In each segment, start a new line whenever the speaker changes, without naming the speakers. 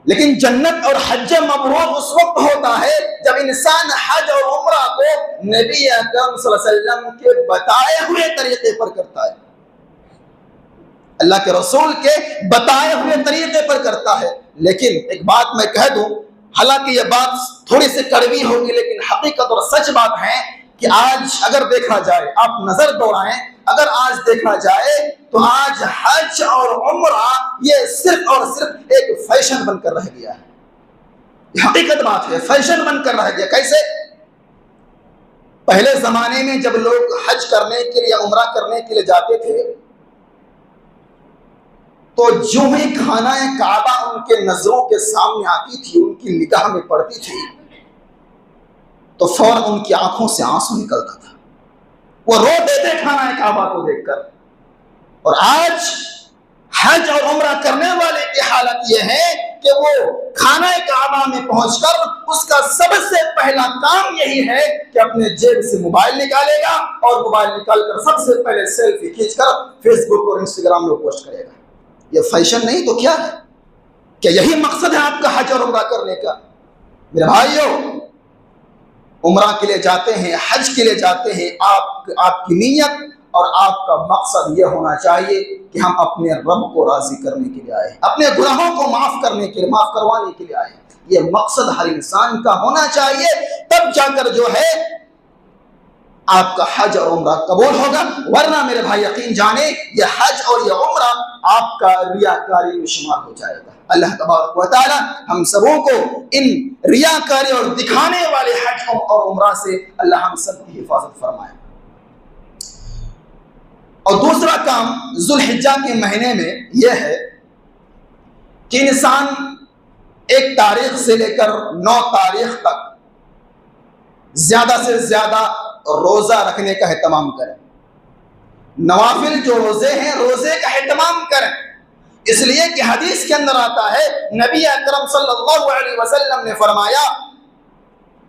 لیکن جنت اور حج مبرور اس وقت ہوتا ہے جب انسان حج اور عمرہ کو نبی اکرم صلی اللہ علیہ وسلم کے بتائے ہوئے طریقے پر کرتا ہے، اللہ کے رسول کے بتائے ہوئے طریقے پر کرتا ہے۔ لیکن ایک بات میں کہہ دوں، حالانکہ یہ بات تھوڑی سی کڑوی ہوگی لیکن حقیقت اور سچ بات ہے کہ آج اگر دیکھا جائے، آپ نظر دوڑائیں، اگر آج دیکھا جائے تو آج حج اور عمرہ یہ صرف اور صرف ایک فیشن بن کر رہ گیا ہے۔ یہ حقیقت بات ہے، فیشن بن کر رہ گیا۔ کیسے؟ پہلے زمانے میں جب لوگ حج کرنے کے لیے، عمرہ کرنے کے لیے جاتے تھے تو جو ہی خانہ کعبہ ان کے نظروں کے سامنے آتی تھی، ان کی نگاہ میں پڑتی تھی تو فوراً ان کی آنکھوں سے آنسو نکلتا تھا، وہ روتے تھے خانہ کعبہ کو دیکھ کر۔ اور آج حج اور عمرہ کرنے والے کی حالت یہ ہے کہ وہ خانہ کعبہ میں پہنچ کر اس کا سب سے پہلا کام یہی ہے کہ اپنے جیب سے موبائل نکالے گا اور موبائل نکال کر سب سے پہلے سیلفی کھینچ کر فیس بک اور انسٹاگرام میں پوسٹ کرے گا۔ یہ فیشن نہیں تو کیا ہے؟ کیا یہی مقصد ہے آپ کا حج اور عمرہ کرنے کا؟ میرے بھائیو، عمرہ کے لیے جاتے ہیں، حج کے لیے جاتے ہیں، آپ کی نیت اور آپ کا مقصد یہ ہونا چاہیے کہ ہم اپنے رب کو راضی کرنے کے لیے آئے ہیں، اپنے گناہوں کو معاف کروانے کے لیے آئے ہیں۔ یہ مقصد ہر انسان کا ہونا چاہیے، تب جا کر جو ہے آپ کا حج اور عمرہ قبول ہوگا، ورنہ میرے بھائی یقین جانے یہ حج اور یہ عمرہ آپ کا ریاکاری میں شمار ہو جائے گا۔ اللہ تبارک و تعالی ہم سبوں کو ان ریاکاری اور دکھانے والے حج اور عمرہ سے اللہ ہم سب کی حفاظت فرمائے۔ اور دوسرا کام ذوالحجہ کے مہینے میں یہ ہے کہ انسان 1 تاریخ سے لے کر 9 تاریخ تک زیادہ سے زیادہ روزہ رکھنے کا اہتمام کریں، نوافل جو روزے ہیں روزے کا اہتمام کریں، اس لیے کہ حدیث کے اندر آتا ہے نبی اکرم صلی اللہ علیہ وسلم نے فرمایا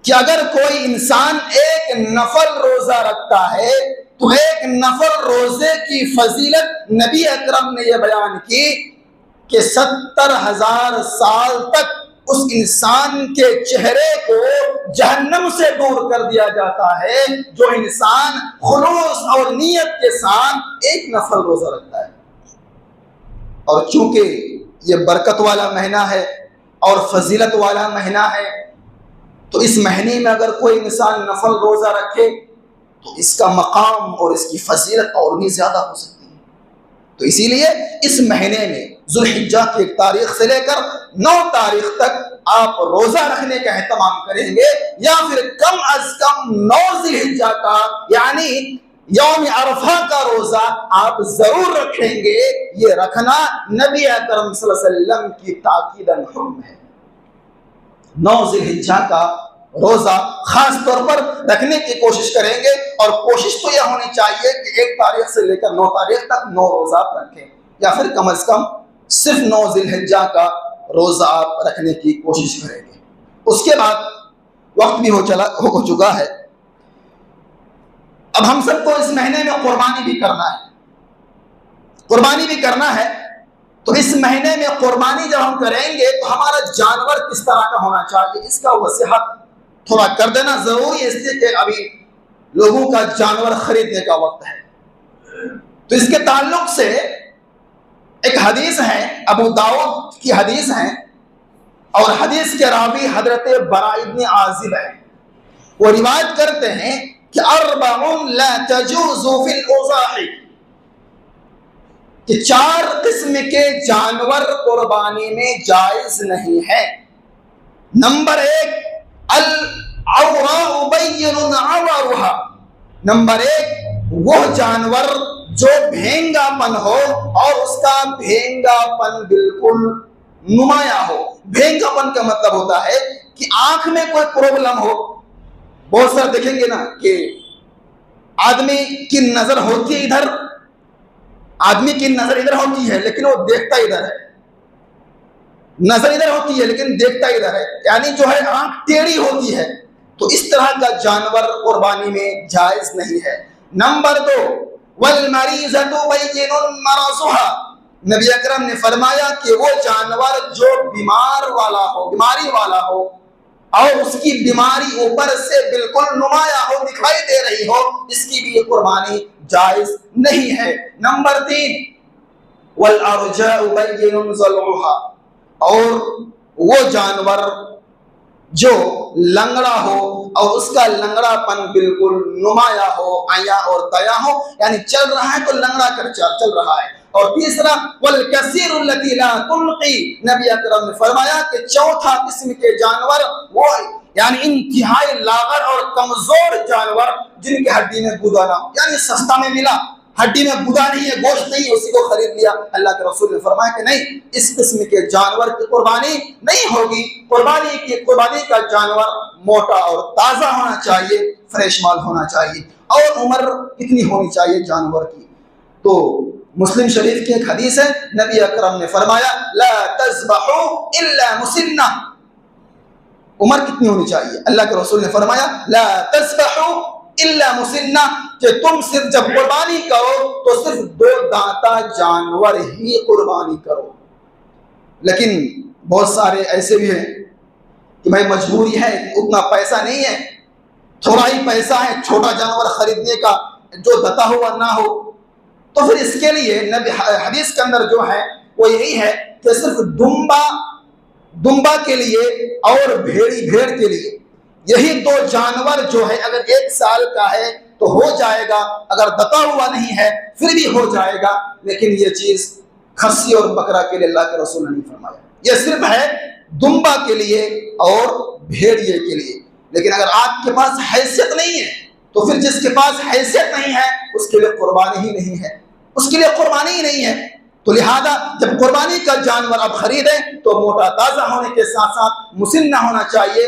کہ اگر کوئی انسان 1 نفل روزہ رکھتا ہے تو 1 نفل روزے کی فضیلت نبی اکرم نے یہ بیان کی کہ 70,000 سال تک اس انسان کے چہرے کو جہنم سے دور کر دیا جاتا ہے جو انسان خلوص اور نیت کے ساتھ 1 نفل روزہ رکھتا ہے۔ اور چونکہ یہ برکت والا مہینہ ہے اور فضیلت والا مہینہ ہے تو اس مہینے میں اگر کوئی انسان نفل روزہ رکھے تو اس کا مقام اور اس کی فضیلت اور بھی زیادہ ہو سکتی ہے۔ تو اسی لیے اس مہینے میں ذوالحجہ کی 1 تاریخ سے لے کر 9 تاریخ تک آپ روزہ رکھنے کا اہتمام کریں گے، یا پھر کم از کم 9 ذوالحجہ کا یعنی یوم عرفہ کا روزہ آپ ضرور رکھیں گے۔ یہ رکھنا نبی اکرم صلی اللہ علیہ وسلم کی تاکید حکم ہے۔ 9 ذوالحجہ کا روزہ خاص طور پر رکھنے کی کوشش کریں گے، اور کوشش تو یہ ہونی چاہیے کہ 1 تاریخ سے لے کر 9 تاریخ تک 9 روزہ آپ رکھیں، یا پھر کم از کم صرف 9 ذوالحجہ کا روزہ آپ رکھنے کی کوشش کریں گے۔ اس کے بعد وقت بھی ہو چکا ہے، اب ہم سب کو اس مہینے میں قربانی بھی کرنا ہے۔ تو اس مہینے میں قربانی جب ہم کریں گے تو ہمارا جانور کس طرح کا ہونا چاہیے، اس کا وضاحت تھوڑا کر دینا ضروری ہے، اس لیے کہ ابھی لوگوں کا جانور خریدنے کا وقت ہے۔ تو اس کے تعلق سے ایک حدیث ہے، ابو داؤد کی حدیث ہے، اور حدیث کے راوی حضرت براء بن عازب ہے۔ وہ روایت کرتے ہیں کہ 4 لا تجوز فی الاضاحی، کہ 4 قسم کے جانور قربانی میں جائز نہیں ہے۔ نمبر 1 العوراء بین عورها، نمبر 1 وہ جانور جو بھینگا پن ہو اور اس کا بھینگا پن بالکل نمایاں ہو۔ بھینگا پن کا مطلب ہوتا ہے کہ آنکھ میں کوئی پرابلم ہو۔ بہت سارے دیکھیں گے نا کہ آدمی کی نظر ہوتی ہے ادھر، آدمی کی نظر ادھر ہوتی ہے لیکن وہ دیکھتا ادھر ہے، نظر ادھر ہوتی ہے لیکن دیکھتا ادھر ہے، یعنی جو ہے آنکھ ٹیڑھی ہوتی ہے، تو اس طرح کا جانور قربانی میں جائز نہیں ہے۔ نمبر 2 والمریضۃ بین مرضها، نبی اکرم نے فرمایا کہ وہ جانور جو بیماری والا ہو اور اس کی بیماری اوپر سے بالکل نمایاں ہو، دکھائی دے رہی ہو، اس کی بھی قربانی جائز نہیں ہے۔ نمبر 3، والارجاء بین ضلعها، اور وہ جانور جو لنگڑا ہو اور اس کا لنگڑا پن بالکل نمایاں ہو، عیا اور دیا ہو، یعنی چل رہا ہے تو لنگڑا کر چل رہا ہے۔ اور تیسرا، والکثیر التی لا تلقی، نبی اکرم نے فرمایا کہ چوتھا قسم کے جانور وہ یعنی انتہائی لاغر اور کمزور جانور جن کی ہڈی میں گودا نہ ہو، یعنی سستا میں ملا، ہڈی میں گودا نہیں ہے، گوشت نہیں ہے، اسی کو خرید لیا۔ اللہ کے رسول نے فرمایا کہ نہیں، اس قسم کے جانور کی قربانی نہیں ہوگی۔ قربانی کا جانور موٹا اور تازہ ہونا چاہیے، فریش مال ہونا چاہیے، اور عمر کتنی ہونی چاہیے جانور کی؟ تو مسلم شریف کی ایک حدیث ہے، نبی اکرم نے فرمایا لا تذبحوا الا مسنہ، عمر کتنی ہونی چاہیے؟ اللہ کے رسول نے فرمایا لا تذبحوا الا مسنہ، کہ تم صرف جب قربانی کرو تو صرف 2 دانتا جانور ہی قربانی کرو۔ لیکن بہت سارے ایسے بھی ہیں کہ بھائی مجبوری ہے، اتنا پیسہ نہیں ہے، تھوڑا ہی پیسہ ہے چھوٹا جانور خریدنے کا جو دتا ہوا نہ ہو، تو پھر اس کے لیے نبی حدیث کے اندر جو ہے وہ یہی ہے کہ صرف دمبا کے لیے اور بھیڑ کے لیے، یہی 2 جانور جو ہے، اگر 1 سال کا ہے تو ہو جائے گا، اگر دتا ہوا نہیں ہے پھر بھی ہو جائے گا، لیکن یہ چیز کھسی اور بکرا کے لیے اللہ کے رسول نے نہیں فرمایا، یہ صرف ہے دمبا کے لیے اور بھیڑیے کے لیے۔ لیکن اگر آپ کے پاس حیثیت نہیں ہے تو پھر جس کے پاس حیثیت نہیں ہے اس کے لیے قربانی ہی نہیں ہے، اس کے لیے قربانی ہی نہیں ہے۔ تو لہذا جب قربانی کا جانور آپ خریدیں تو موٹا تازہ ہونے کے ساتھ ساتھ مسن نہ ہونا چاہیے۔